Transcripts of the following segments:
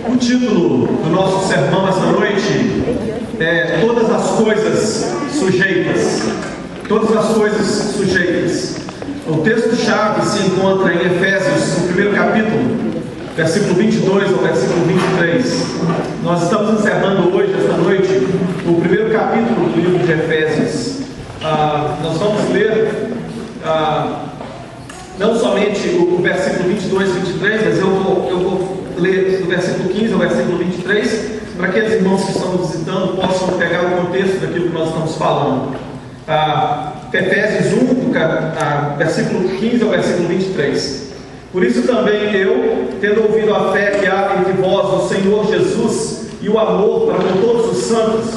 O título do nosso sermão essa noite é Todas as Coisas Sujeitas. Todas as coisas sujeitas. O texto-chave se encontra em Efésios, no primeiro capítulo, versículo 22 ao versículo 23. Nós estamos encerrando hoje, esta noite, o primeiro capítulo do livro de Efésios. Nós vamos ler não somente o versículo 22 e 23, mas eu vou ler do versículo 15 ao versículo 23, para que aqueles irmãos que estão visitando possam pegar o contexto daquilo que nós estamos falando. Efésios 1, versículo 15 ao versículo 23. Por isso também eu, tendo ouvido a fé que há entre vós no Senhor Jesus e o amor para com todos os santos,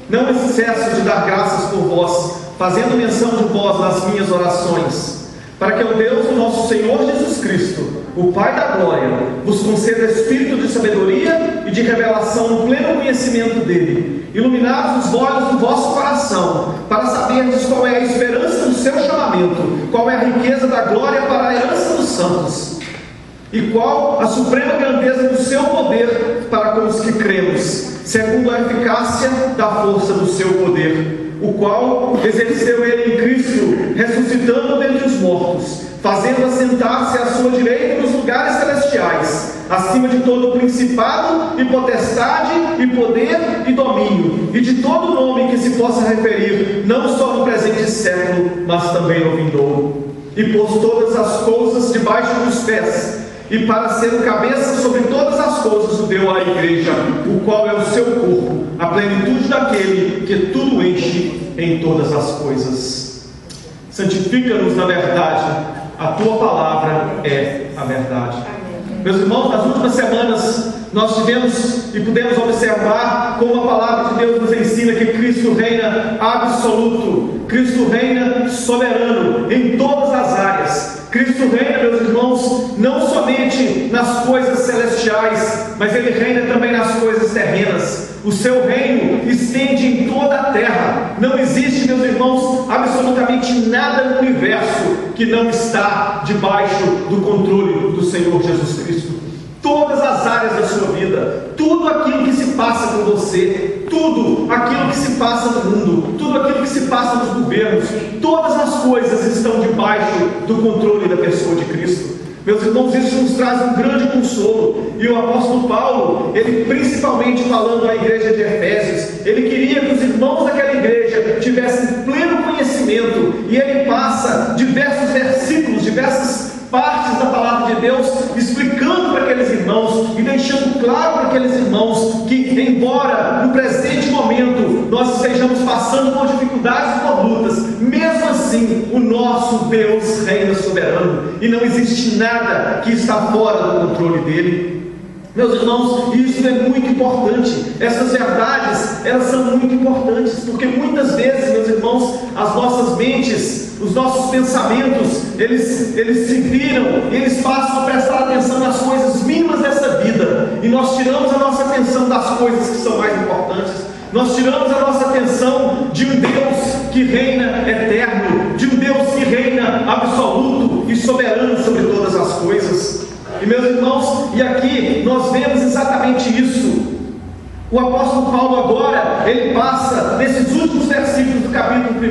não cesso de dar graças por vós, fazendo menção de vós nas minhas orações, para que o Deus do nosso Senhor Jesus Cristo, o Pai da glória, vos conceda espírito de sabedoria e de revelação no pleno conhecimento dele, iluminados os olhos do vosso coração, para saberdes qual é a esperança do seu chamamento, qual é a riqueza da glória para a herança dos santos, e qual a suprema grandeza do seu poder para com os que cremos, segundo a eficácia da força do seu poder, o qual exerceu ele em Cristo, ressuscitando dentre os mortos, fazendo assentar-se à sua direita nos lugares celestiais, acima de todo principado e potestade e poder e domínio, e de todo nome que se possa referir, não só no presente século, mas também no vindouro. E pôs todas as coisas debaixo dos pés, e para ser o cabeça sobre todas as coisas o deu à igreja, o qual é o seu corpo, a plenitude daquele que tudo enche em todas as coisas. Santifica-nos na verdade, a tua palavra é a verdade. Meus irmãos, nas últimas semanas nós tivemos e pudemos observar como a palavra de Deus nos ensina que Cristo reina absoluto, Cristo reina soberano em todas as áreas. Cristo reina, meus irmãos, não somente nas coisas celestiais, mas Ele reina também nas coisas terrenas. O seu reino estende em toda a terra. Não existe, meus irmãos, absolutamente nada no universo que não está debaixo do controle do Senhor Jesus Cristo. Todas as áreas da sua vida, tudo aquilo que se passa com você, tudo aquilo que se passa no mundo, tudo aquilo que se passa nos governos, todas as coisas estão debaixo do controle da pessoa de Cristo. Meus irmãos, isso nos traz um grande consolo. E o apóstolo Paulo, ele principalmente falando à igreja de Efésios, ele queria que os irmãos daquela igreja tivessem pleno conhecimento, e ele passa diversos versículos, diversas partes da palavra de Deus, explicando para aqueles irmãos e deixando claro para aqueles irmãos que, embora no presente momento nós estejamos passando por dificuldades e por lutas, mesmo assim o nosso Deus reina soberano e não existe nada que está fora do controle dele. Meus irmãos, isso é muito importante. Essas verdades, elas são muito importantes, porque muitas vezes, meus irmãos, as nossas mentes, os nossos pensamentos, eles se viram, eles passam a prestar atenção nas coisas mínimas dessa vida, e nós tiramos a nossa atenção das coisas que são mais importantes. Nós tiramos a nossa atenção de um Deus que reina eterno, de um Deus que reina absoluto e soberano sobre todas as coisas. E meus irmãos, e aqui nós vemos exatamente isso. O apóstolo Paulo agora, ele passa, nesses últimos versículos do capítulo 1,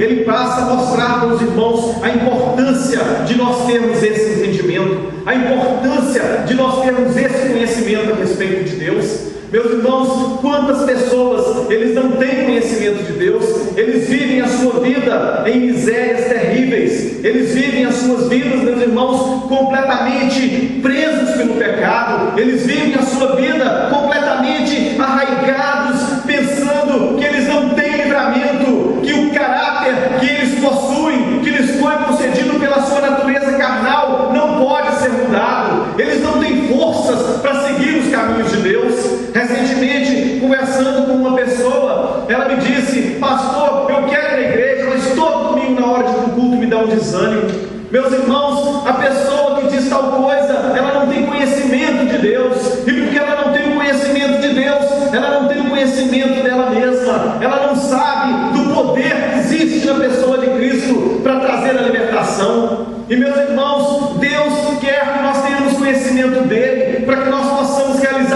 ele passa a mostrar para os irmãos a importância de nós termos esse entendimento, a importância de nós termos esse conhecimento a respeito de Deus. Meus irmãos, quantas pessoas, eles não têm conhecimento de Deus, eles vivem a sua vida em misérias terríveis, eles vivem as suas vidas, meus irmãos, completamente presos pelo pecado, eles vivem a sua vida completamente arraigados, pensando que eles não têm livramento, que o caráter que eles possuem, que lhes foi concedido pela sua natureza carnal, não pode ser mudado, eles não têm forças para seguir os caminhos de Deus. Recentemente, conversando com uma pessoa, ela me disse: pastor, eu quero ir à igreja, mas todo domingo na hora de ir para o culto me dá um desânimo. Meus irmãos, a pessoa que diz tal coisa, ela não tem conhecimento de Deus, e porque ela não tem o conhecimento de Deus, ela não tem o conhecimento dela mesma, ela não sabe do poder que existe na pessoa de Cristo para trazer a libertação. E meus irmãos, Deus quer que nós tenhamos conhecimento dele, para que nós possamos realizar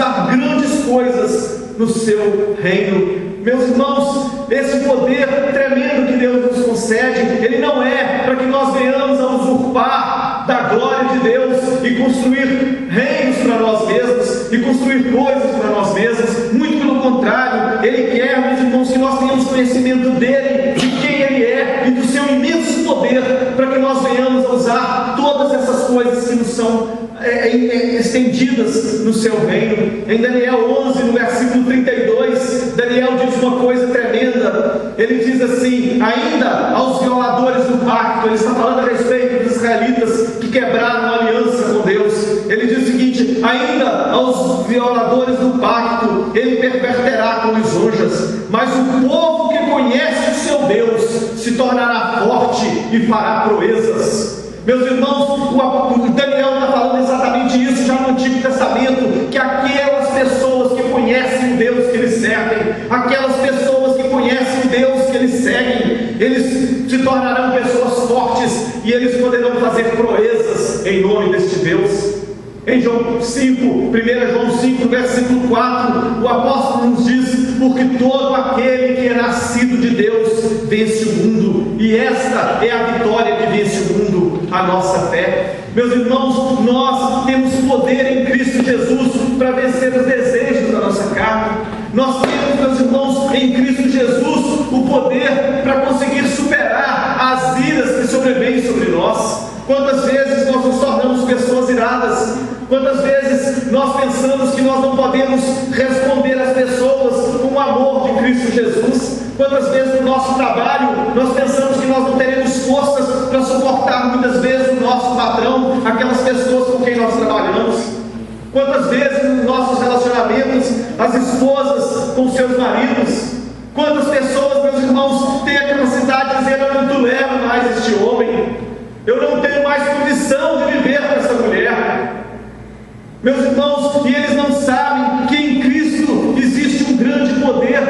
no seu reino. Meus irmãos, esse poder tremendo que Deus nos concede, ele não é para que nós venhamos a usurpar da glória de Deus e construir reinos para nós mesmos e construir coisas para nós mesmos. Muito pelo contrário, ele quer, meus irmãos, que nós tenhamos conhecimento dele, de quem ele é e do seu imenso poder, para que nós venhamos a usar todas essas coisas que nos são estendidas no seu reino. Em Daniel 11, no versículo 32, Daniel diz uma coisa tremenda. Ele diz assim: ainda aos violadores do pacto, ele está falando a respeito dos israelitas que quebraram a aliança com Deus. Ele diz o seguinte: ainda aos violadores do pacto ele perverterá com lisonjas, mas o povo que conhece o seu Deus se tornará forte e fará proezas. Meus irmãos, o Daniel está falando exatamente isso já no Antigo Testamento, que aquelas pessoas que conhecem o Deus que eles servem, aquelas pessoas que conhecem o Deus que eles seguem, eles se tornarão pessoas fortes e eles poderão fazer proezas em nome deste Deus. Em João 5, 1 João 5, versículo 4, o apóstolo nos diz: porque todo aquele que é nascido de Deus vence o mundo, e esta é a vitória que vence o mundo, a nossa fé. Meus irmãos, nós temos poder em Cristo Jesus para vencer os desejos da nossa carne. Nós temos, meus irmãos, em Cristo Jesus o poder para conseguir superar as iras que sobrevêm sobre nós. Quantas vezes nós nos tornamos pessoas iradas? Quantas vezes nós pensamos que nós não podemos responder às pessoas com o amor de Cristo Jesus? Quantas vezes no nosso trabalho nós pensamos que nós não teremos forças para suportar muitas vezes o nosso patrão, aquelas pessoas com quem nós trabalhamos? Quantas vezes nos nossos relacionamentos, as esposas com seus maridos? Quantas pessoas, meus irmãos, têm a capacidade de dizer: eu não tolero mais este homem, eu não tenho mais condição de viver com essa mulher? Meus irmãos, e eles não sabem que em Cristo existe um grande poder,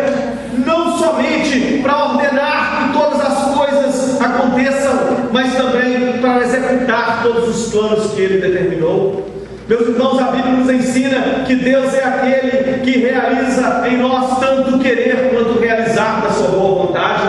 não somente para ordenar que todas as coisas aconteçam, mas também para executar todos os planos que Ele determinou. Meus irmãos, a Bíblia nos ensina que Deus é aquele que realiza em nós tanto querer quanto realizar da sua boa vontade.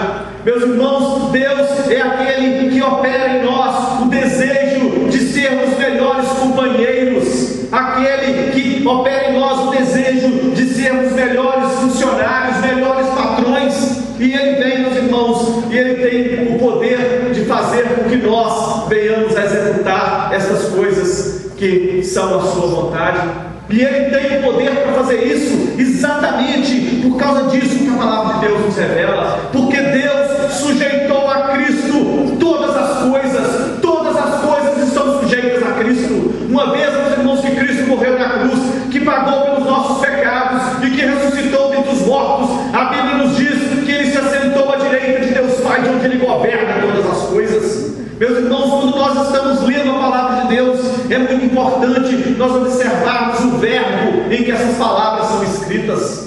Meus irmãos, Deus é aquele que opera em nós o desejo de sermos melhores companheiros, aquele que opera em nós o desejo de sermos melhores funcionários, melhores patrões, e Ele vem, meus irmãos, e Ele tem o poder de fazer com que nós venhamos a executar essas coisas que são a sua vontade. E Ele tem o poder para fazer isso exatamente por causa disso que a palavra de Deus nos revela, porque Deus sujeitou a Cristo todas as coisas estão sujeitas a Cristo. Uma vez, meus irmãos, que Cristo morreu na cruz, que pagou pelos nossos pecados e que ressuscitou dentre os mortos, a Bíblia nos diz que Ele se assentou à direita de Deus Pai, de onde Ele governa todas as coisas. Meus irmãos, quando nós estamos lendo a palavra de Deus, é muito importante nós observarmos o verbo em que essas palavras são escritas.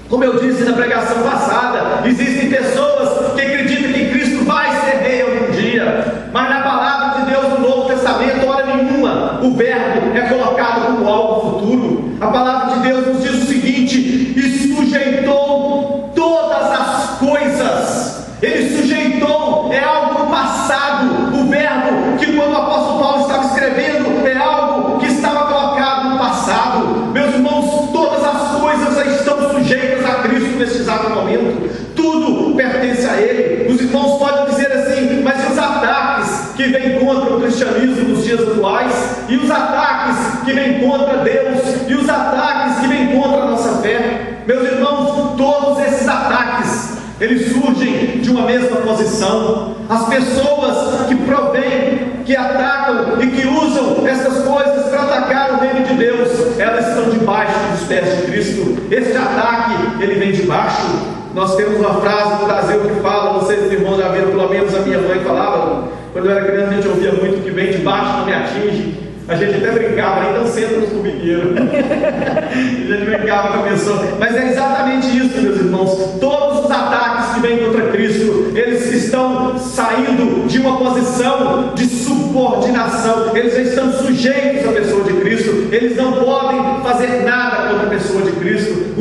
Como eu disse na pregação passada, existem pessoas que acreditam que Cristo vai ser rei algum dia, mas na palavra de Deus no Novo Testamento, hora nenhuma, o verbo é colocado como algo futuro. A palavra de Deus nos diz o seguinte: e sujeitou todas as coisas. Ele sujeitou, é algo passado. O verbo que quando o apóstolo Paulo estava escrevendo é algo que estava colocado no passado. Meus irmãos, todas as coisas estão sujeitas a Cristo neste exato momento. Tudo pertence a Ele. Os irmãos podem dizer assim: mas e os ataques que vêm contra o cristianismo nos dias atuais? E os ataques que vêm contra Deus? E os ataques que vêm contra a nossa fé? Meus irmãos, todos esses ataques, eles surgem de uma mesma posição. As pessoas que provêm, que atacam e que usam essas coisas para atacar o reino de Deus, elas estão debaixo dos pés de Cristo. Este ataque, ele vem de baixo. Nós temos uma frase no Brasil que fala, vocês irmãos já viram, pelo menos a minha mãe falava, quando eu era criança a gente ouvia muito: que vem de baixo não me atinge. A gente até brincava: então senta no formigueiro. A gente brincava com a pessoa, mas é exatamente isso, meus irmãos. Todos os ataques que vêm contra Cristo, eles estão saindo de uma posição de subordinação. Eles estão sujeitos à pessoa de Cristo. Eles não podem fazer nada contra a pessoa de Cristo.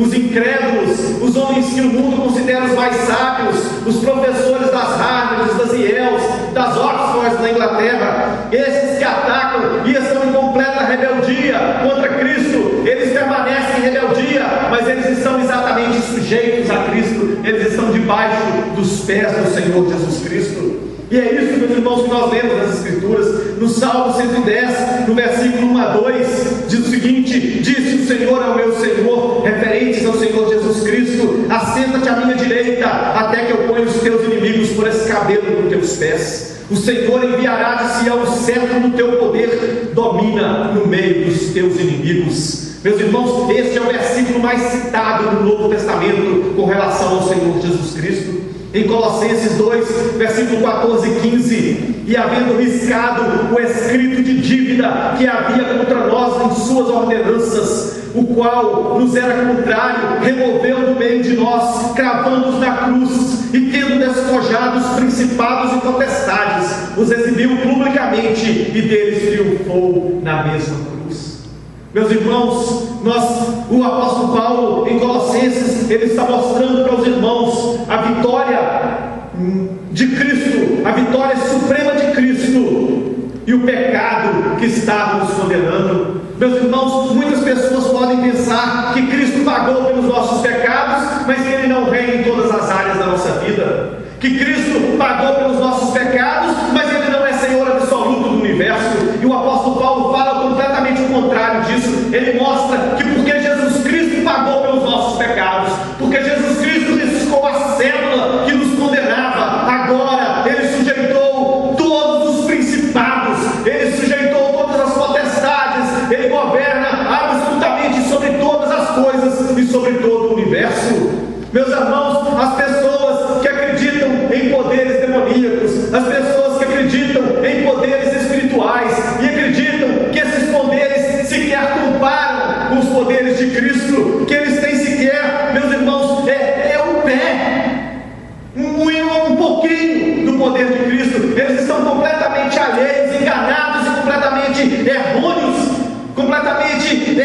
que o mundo considera os mais sábios, os professores das Harvard, das Yales, das Oxford na Inglaterra, esses que atacam e estão em completa rebeldia contra Cristo, eles permanecem em rebeldia, mas eles estão exatamente sujeitos a Cristo, eles estão debaixo dos pés do Senhor Jesus Cristo. E é isso, meus irmãos, que nós lemos nas Escrituras. No Salmo 110, no versículo 1 a 2, diz o seguinte: disse o Senhor ao meu Senhor, referentes ao Senhor Jesus Cristo: assenta-te à minha direita, até que eu ponha os teus inimigos por escabelo dos teus pés. O Senhor enviará de Sião o cetro do teu poder, domina no meio dos teus inimigos. Meus irmãos, este é o versículo mais citado no Novo Testamento com relação ao Senhor Jesus Cristo. Em Colossenses 2, versículo 14 e 15: e havendo riscado o escrito de dívida que havia contra nós em suas ordenanças, o qual nos era contrário, removeu do meio de nós, cravando-os na cruz, e tendo despojado os principados e potestades, os exibiu publicamente, e deles triunfou na mesma cruz. Meus irmãos, o apóstolo Paulo, em Colossenses, ele está mostrando para os irmãos a vitória de Cristo, a vitória suprema de Cristo, e o pecado que estava nos condenando. Meus irmãos, muitas pessoas podem pensar que Cristo pagou pelos nossos pecados, mas que Ele não reina em todas as áreas da nossa vida. Que Cristo pagou pelos nossos pecados, mas Ele não é Senhor absoluto do universo. E o apóstolo Paulo fala completamente o contrário disso. Ele mostra que porque Jesus Cristo pagou pelos nossos pecados, porque Jesus Cristo riscou a cédula que nos condenava, agora Ele sujeitou todos os principados, Ele sujeitou todas as potestades, Ele governa absolutamente sobre todas as coisas e sobre todo o universo. Meus irmãos, as pessoas que acreditam em poderes demoníacos, as pessoas que acreditam em poderes espirituais e acreditam que esses poderes sequer comparam com os poderes de Cristo, que eles têm sequer, meus irmãos, um pé, um pouquinho do poder de Cristo. Eles estão completamente alheios, enganados e completamente errôneos, completamente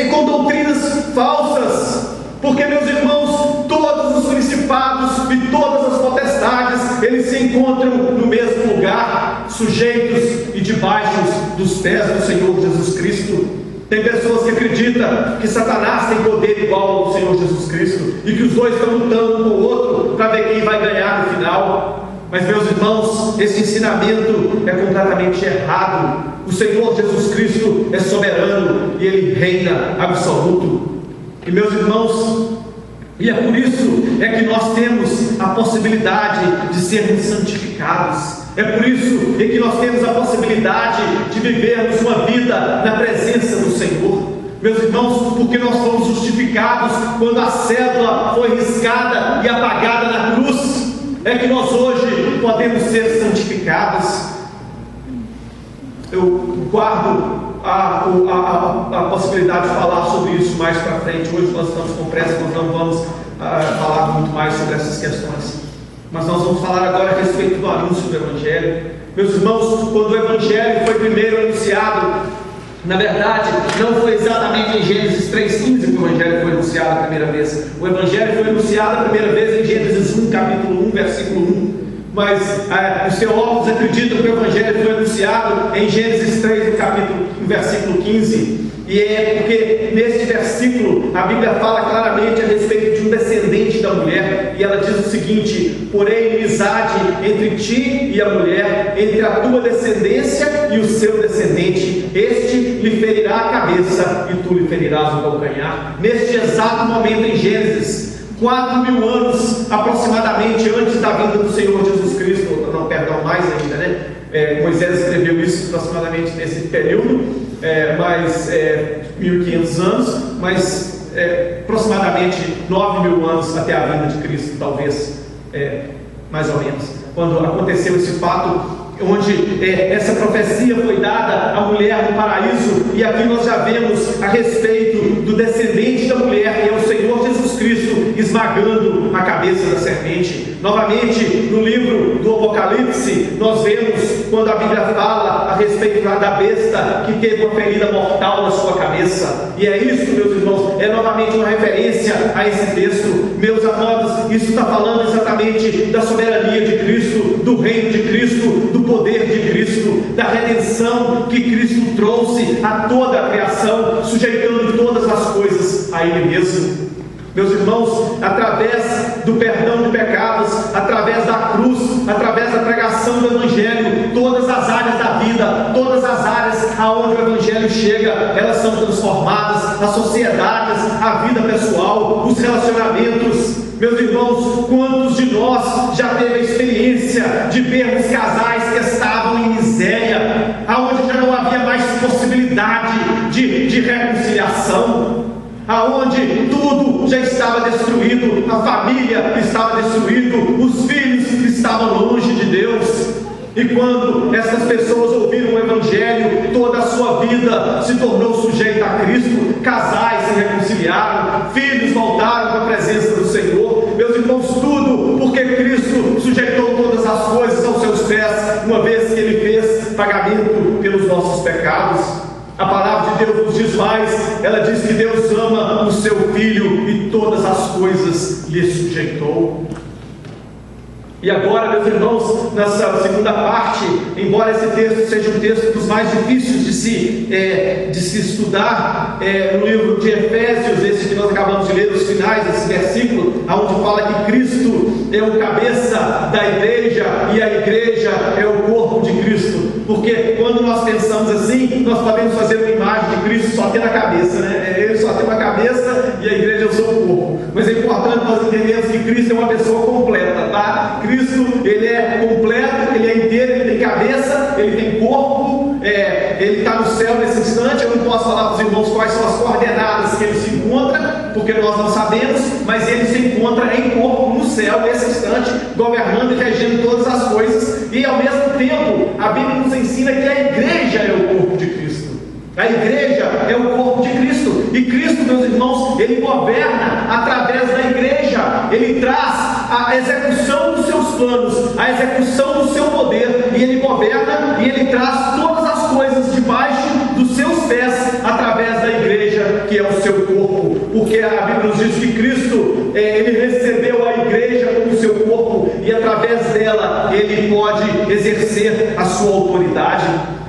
com doutrinas falsas. Porque, meus irmãos, todos os principados e todas as potestades, eles se encontram no mesmo lugar, sujeitos e debaixo dos pés do Senhor Jesus Cristo. Tem pessoas que acreditam que Satanás tem poder igual ao Senhor Jesus Cristo, e que os dois estão lutando um com o outro para ver quem vai ganhar no final. Mas, meus irmãos, esse ensinamento é completamente errado. O Senhor Jesus Cristo é soberano e Ele reina absoluto. E, meus irmãos, e é por isso que nós temos a possibilidade de sermos santificados. É por isso que nós temos a possibilidade de vivermos uma vida na presença do Senhor. Meus irmãos, porque nós fomos justificados quando a cédula foi riscada e apagada na cruz, é que nós hoje podemos ser santificados. Eu guardo a possibilidade de falar sobre isso mais para frente. Hoje nós estamos com pressa, nós não vamos falar muito mais sobre essas questões, mas nós vamos falar agora a respeito do anúncio do Evangelho. Meus irmãos, quando o Evangelho foi primeiro anunciado, na verdade, não foi exatamente em Gênesis 3,15 que o Evangelho foi anunciado a primeira vez. O Evangelho foi anunciado a primeira vez em Gênesis 1, capítulo 1, versículo 1. Mas os teólogos acreditam que o Evangelho foi anunciado em Gênesis 3, no versículo 15. E é porque neste versículo a Bíblia fala claramente a respeito de um descendente da mulher. E ela diz o seguinte: porém inimizade entre ti e a mulher, entre a tua descendência e o seu descendente. Este lhe ferirá a cabeça e tu lhe ferirás o calcanhar. Neste exato momento em Gênesis, 4.000 anos aproximadamente antes da vinda do Senhor Jesus Cristo, não, perdão, mais ainda, né? Moisés escreveu isso aproximadamente nesse período, mais 1.500 anos, mas aproximadamente 9.000 anos até a vinda de Cristo, talvez, mais ou menos, quando aconteceu esse fato, onde essa profecia foi dada à mulher do paraíso. E aqui nós já vemos a respeito do descendente da mulher, que é o Senhor Jesus Cristo, esmagando a cabeça da serpente. Novamente, no livro do Apocalipse, nós vemos quando a Bíblia fala a respeito da besta que teve uma ferida mortal na sua cabeça. E é isso, meus irmãos, novamente novamente uma referência a esse texto. Meus amados, isso está falando exatamente da soberania de Cristo, do reino de Cristo, do poder de Cristo, da redenção que Cristo trouxe a toda a criação, sujeitando todas as coisas a Ele mesmo. Meus irmãos, através do perdão de pecados, através da cruz, através da pregação do Evangelho, todas as áreas da vida, todas as áreas aonde o Evangelho chega, elas são transformadas, as sociedades, a vida pessoal, os relacionamentos. Meus irmãos, quantos de nós já teve a experiência de vermos casais que estavam em miséria, aonde já não havia mais possibilidade de reconciliação, aonde tudo já estava destruído, a família estava destruída, os filhos estavam longe de Deus. E quando essas pessoas ouviram o Evangelho, toda a sua vida se tornou sujeita a Cristo, casais se reconciliaram, filhos voltaram para a presença do Senhor. Meus irmãos, tudo porque Cristo sujeitou todas as coisas aos seus pés, uma vez que Ele fez pagamento pelos nossos pecados. A palavra de Deus nos diz mais, ela diz que Deus ama o seu Filho e todas as coisas lhe sujeitou. E agora, meus irmãos, nessa segunda parte, embora esse texto seja um texto dos mais difíceis de se estudar, no livro de Efésios, esse que nós acabamos de ler, os finais desse versículo, onde fala que Cristo é o cabeça da igreja e a igreja é o corpo de Cristo. Porque quando nós pensamos assim, nós podemos fazer uma imagem de Cristo só tendo a cabeça, né? Ele só tem uma cabeça e a igreja é o seu corpo. Mas é importante nós entendermos que Cristo é uma pessoa completa, tá? Cristo, Ele é completo, Ele é inteiro, Ele tem cabeça, Ele tem corpo, Ele está no céu nesse instante. Eu não posso falar para os irmãos quais são as coordenadas que Ele se encontra, porque nós não sabemos, mas Ele se encontra em corpo no céu nesse instante, governando e regendo todas as coisas. E ao mesmo tempo, a Bíblia nos ensina que a igreja é o corpo de Cristo. A igreja é o corpo de Cristo. E Cristo, meus irmãos, Ele governa através da igreja. Ele traz a execução dos seus planos, a execução do seu poder. E Ele governa e Ele traz todas as coisas debaixo dos seus pés através da igreja, que é o seu corpo. Porque a Bíblia nos diz que Cristo, Ele recebeu a igreja como seu corpo. E através dela Ele pode exercer a sua autoridade.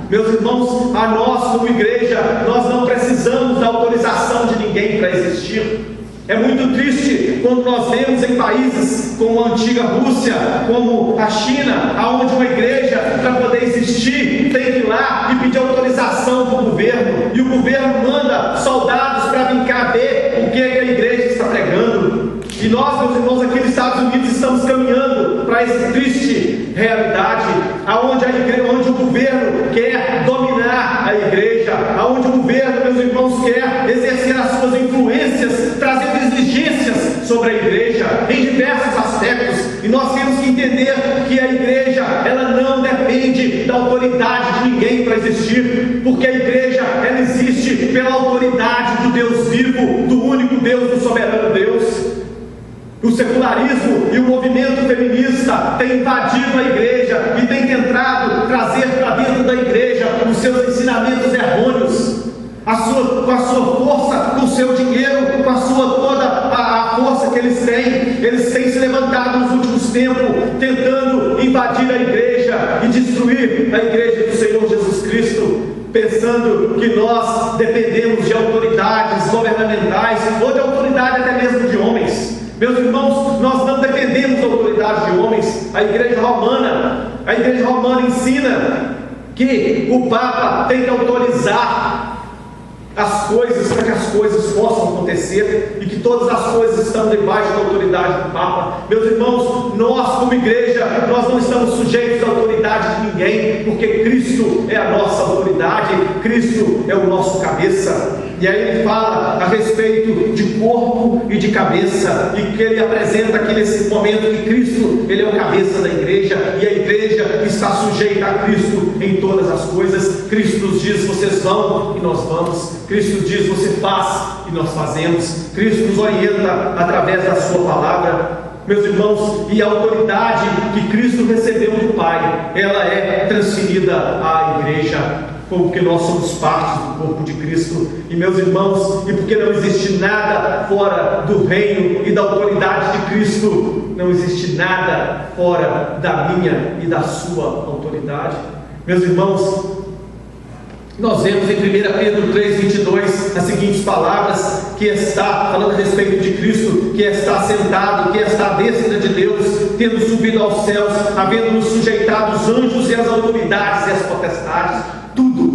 Meus irmãos, a nós como igreja, nós não precisamos da autorização de ninguém para existir. É muito triste quando nós vemos em países como a antiga Rússia, como a China, onde uma igreja, para poder existir, tem que ir lá e pedir autorização para o governo, e o governo manda soldados para vir cá ver o que a igreja está pregando. E nós, meus irmãos, aqui nos Estados Unidos estamos caminhando para essa triste realidade, onde o governo quer dominar a igreja, onde o governo, meus irmãos, quer exercer as suas influências, trazendo exigências sobre a igreja em diversos aspectos. E nós temos que entender que a igreja, ela não depende da autoridade de ninguém para existir, porque a igreja, ela existe pela autoridade do Deus vivo, do único Deus, do soberano Deus. O secularismo e o movimento feminista têm invadido a igreja e têm tentado trazer para dentro da igreja os seus ensinamentos errôneos, com a sua força, com o seu dinheiro, com a sua toda a força que eles têm. Eles têm se levantado nos últimos tempos, tentando invadir a igreja e destruir a igreja do Senhor Jesus Cristo, pensando que nós dependemos de autoridades governamentais ou de autoridade até mesmo de homens. Meus irmãos, nós não dependemos da autoridade de homens. A igreja romana ensina que o Papa tem que autorizar as coisas para que as coisas possam acontecer e que todas as coisas estão debaixo da autoridade do Papa. Meus irmãos, nós como igreja, nós não estamos sujeitos à autoridade de ninguém, porque Cristo é a nossa autoridade, Cristo é o nosso cabeça. E aí ele fala a respeito de corpo e de cabeça, e que ele apresenta aqui nesse momento que Cristo, ele é o cabeça da igreja, e a igreja está sujeita a Cristo em todas as coisas. Cristo nos diz: vocês vão e nós vamos. Cristo diz: você faz e nós fazemos. Cristo nos orienta através da sua palavra. Meus irmãos, e a autoridade que Cristo recebeu do Pai, ela é transferida à igreja. como que nós somos parte do corpo de Cristo. E meus irmãos, e porque não existe nada fora do reino e da autoridade de Cristo, não existe nada fora da minha e da sua autoridade. Meus irmãos, nós vemos em 1 Pedro 3,22 as seguintes palavras: que está falando a respeito de Cristo, que está sentado, que está à destra de Deus, tendo subido aos céus, havendo-nos sujeitado os anjos e as autoridades e as potestades, tudo.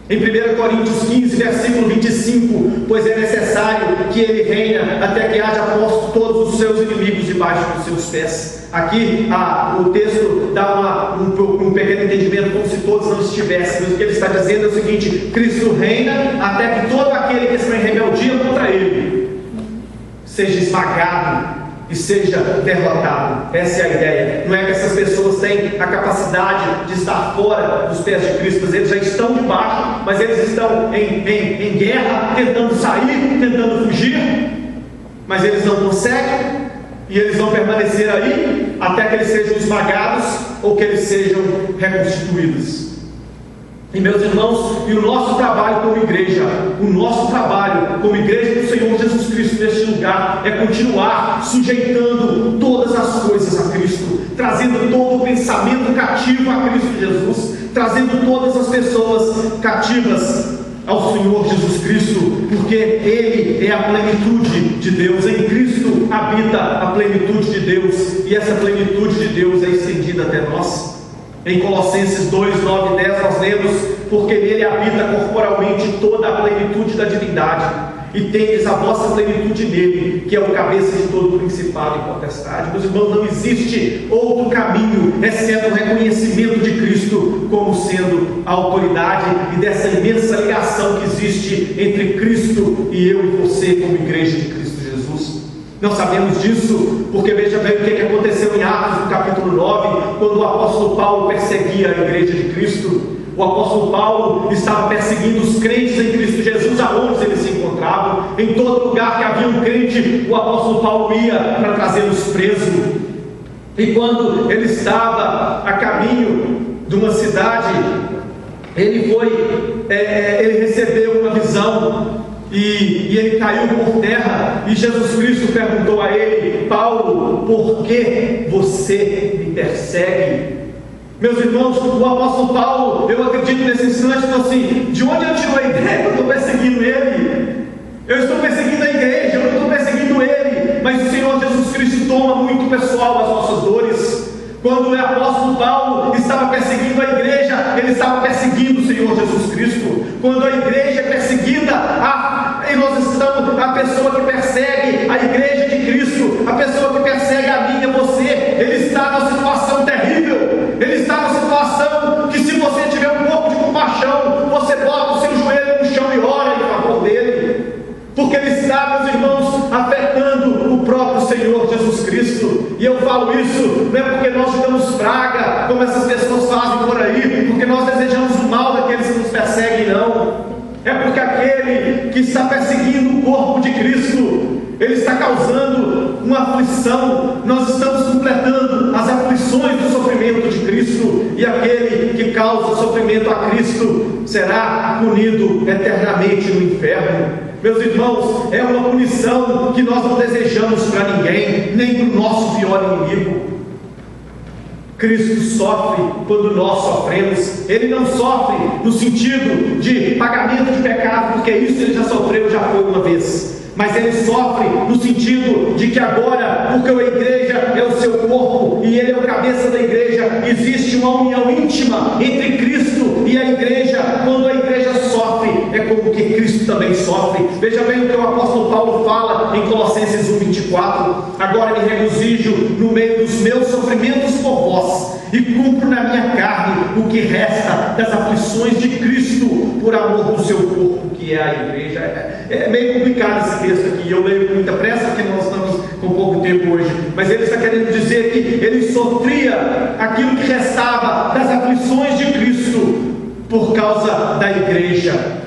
Em 1 Coríntios 15, versículo 25, pois é necessário que ele reina até que haja posto todos os seus inimigos debaixo dos seus pés. Aqui o texto dá um pequeno entendimento, como se todos não estivessem, mas o que ele está dizendo é o seguinte: Cristo reina até que todo aquele que está em rebeldia contra ele seja esmagado e seja derrotado. Essa é a ideia. Não é que essas pessoas têm a capacidade de estar fora dos pés de Cristo, mas eles já estão debaixo, mas eles estão em guerra, tentando sair, tentando fugir, mas eles não conseguem, e eles vão permanecer aí até que eles sejam esmagados ou que eles sejam reconstituídos. E meus irmãos, e o nosso trabalho como igreja do Senhor Jesus Cristo neste lugar, é continuar sujeitando todas as coisas a Cristo, trazendo todo o pensamento cativo a Cristo Jesus, trazendo todas as pessoas cativas ao Senhor Jesus Cristo, porque Ele é a plenitude de Deus. Em Cristo habita a plenitude de Deus, e essa plenitude de Deus é estendida até nós. Em Colossenses 2, 9 e 10 nós lemos: porque nele habita corporalmente toda a plenitude da divindade, e tendes a vossa plenitude nele, que é o cabeça de todo principado e potestade. Meus irmãos, não existe outro caminho, exceto o reconhecimento de Cristo como sendo a autoridade, e dessa imensa ligação que existe entre Cristo e eu e você como igreja de Cristo Jesus. Nós sabemos disso porque veja bem o que aconteceu em Atos, no capítulo 9, quando o apóstolo Paulo perseguia a igreja de Cristo. O apóstolo Paulo estava perseguindo os crentes em Cristo Jesus aonde eles se encontravam. Em todo lugar que havia um crente, o apóstolo Paulo ia para trazê-los presos. E quando ele estava a caminho de uma cidade, ele recebeu uma visão. E ele caiu por terra, e Jesus Cristo perguntou a ele: Paulo, por que você me persegue? Meus irmãos, o apóstolo Paulo, eu acredito nesse instante, falou assim: de onde eu tiro a ideia que eu estou perseguindo ele? Eu estou perseguindo a igreja, eu não estou perseguindo ele. Mas o Senhor Jesus Cristo toma muito pessoal as nossas dores. Quando o apóstolo Paulo estava perseguindo a igreja, ele estava perseguindo o Senhor Jesus Cristo. Quando a igreja é perseguida, a pessoa que persegue a igreja de Cristo, a pessoa que persegue a mim e você, ele está numa situação terrível. Ele está numa situação que, se você tiver um pouco de compaixão, você bota o seu joelho no chão e ora em favor dele, porque ele está, meus irmãos, afetando o próprio Senhor Jesus Cristo. E eu falo isso não é porque nós damos praga, como essas pessoas fazem por aí, porque nós desejamos o mal daqueles que nos perseguem, não. É porque aquele que está perseguindo o corpo de Cristo, ele está causando uma aflição. Nós estamos completando as aflições do sofrimento de Cristo, e aquele que causa sofrimento a Cristo será punido eternamente no inferno. Meus irmãos, é uma punição que nós não desejamos para ninguém, nem para o nosso pior inimigo. Cristo sofre quando nós sofremos. Ele não sofre no sentido de pagamento de pecado, porque isso ele já sofreu, já foi uma vez. Mas ele sofre no sentido de que agora, porque a igreja é o seu corpo e ele é o cabeça da igreja, existe uma união íntima entre Cristo e a igreja. Quando a igreja sofre, é como que Cristo também sofre. Veja bem o que o apóstolo Paulo fala em Colossenses 1:24: agora me regozijo no meio dos meus sofrimentos por vós, e cumpro na minha carne o que resta das aflições de Cristo, por amor do seu corpo, que é a igreja. É meio complicado esse texto aqui, eu leio com muita pressa, porque nós estamos com pouco tempo hoje, mas ele está querendo dizer que ele sofria aquilo que restava das aflições de Cristo, por causa da igreja.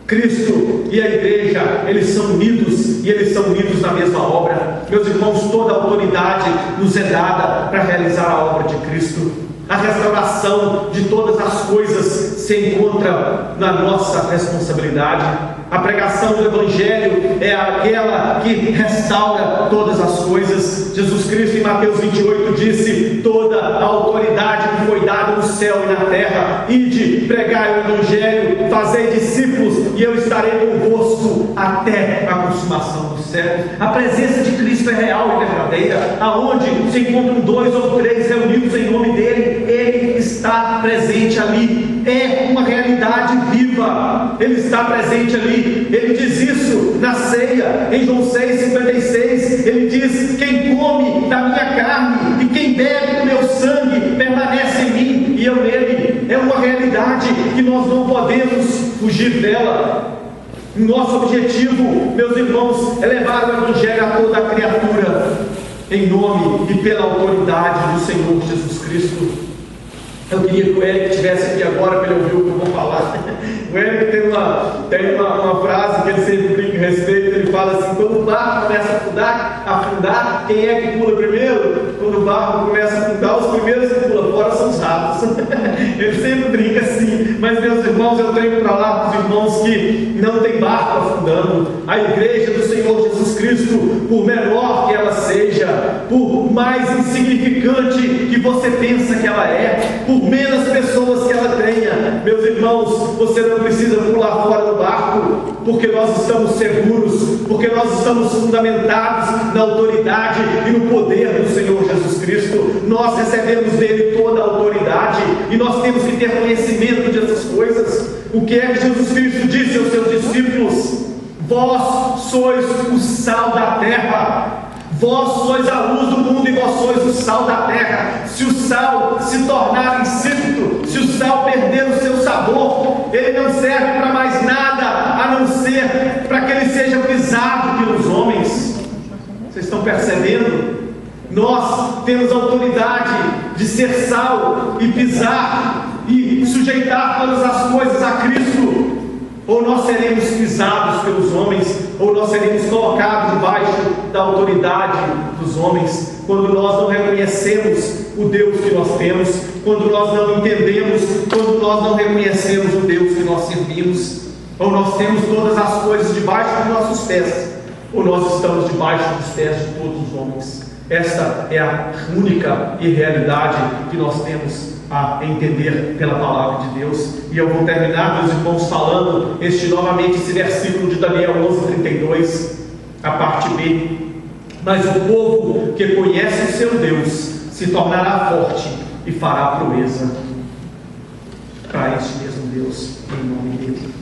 Cristo e a igreja, eles são unidos, e eles são unidos na mesma obra. Meus irmãos, toda a autoridade nos é dada para realizar a obra de Cristo. A restauração de todas as coisas se encontra na nossa responsabilidade. A pregação do Evangelho é aquela que restaura todas as coisas. Jesus Cristo, em Mateus 28, disse: toda a autoridade me foi dada no céu e na terra. Ide, pregai o Evangelho, fazei discípulos, e eu estarei convosco até a consumação dos séculos. A presença de Cristo é real e verdadeira. Aonde se encontram 2 ou 3 reunidos em nome dele, ele está presente ali. É uma realidade viva. Ele está presente ali. Ele diz isso na ceia, em João 6,56. Ele diz: quem come da minha carne e quem bebe do meu sangue permanece em mim e eu nele. É uma realidade que nós não podemos fugir dela. Nosso objetivo, meus irmãos, é levar o Evangelho a toda a criatura, em nome e pela autoridade do Senhor Jesus Cristo. Eu queria que o Eric estivesse aqui agora para ele ouvir o que eu vou falar. O Eric tem uma frase que ele sempre brinca a respeito. Ele fala assim: quando o barco começa a afundar, quem é que pula primeiro? Quando o barco começa a afundar, os primeiros que pulam fora são os ratos. Ele sempre brinca assim. Mas, meus irmãos, eu tenho para lá para os irmãos que não tem barco afundando. A igreja do Senhor Jesus Cristo, por menor que ela seja, por mais insignificante que você pensa que ela é, por menos pessoas que ela tenha, meus irmãos, você não precisa pular fora do barco, porque nós estamos seguros, porque nós estamos fundamentados na autoridade e no poder do Senhor Jesus Cristo. Nós recebemos dele toda a autoridade e nós temos que ter conhecimento dessas coisas. O que é que Jesus Cristo disse aos seus discípulos? Vós sois o sal da terra. Vós sois a luz do mundo e vós sois o sal da terra. Se o sal se tornar insípido, se o sal perder o seu sabor, ele não serve para mais nada, a não ser para que ele seja pisado pelos homens. Vocês estão percebendo? Nós temos autoridade de ser sal e pisar e sujeitar todas as coisas a Cristo. Ou nós seremos pisados pelos homens, ou nós seremos colocados debaixo da autoridade dos homens, quando nós não reconhecemos o Deus que nós temos, quando nós não entendemos, quando nós não reconhecemos o Deus que nós servimos. Ou nós temos todas as coisas debaixo dos nossos pés, ou nós estamos debaixo dos pés de todos os homens. Esta é a única realidade que nós temos a entender pela palavra de Deus. E eu vou terminar, meus irmãos, falando novamente esse versículo de Daniel 11:32, a parte B. Mas o povo que conhece o seu Deus se tornará forte e fará proeza para este mesmo Deus, em nome dele.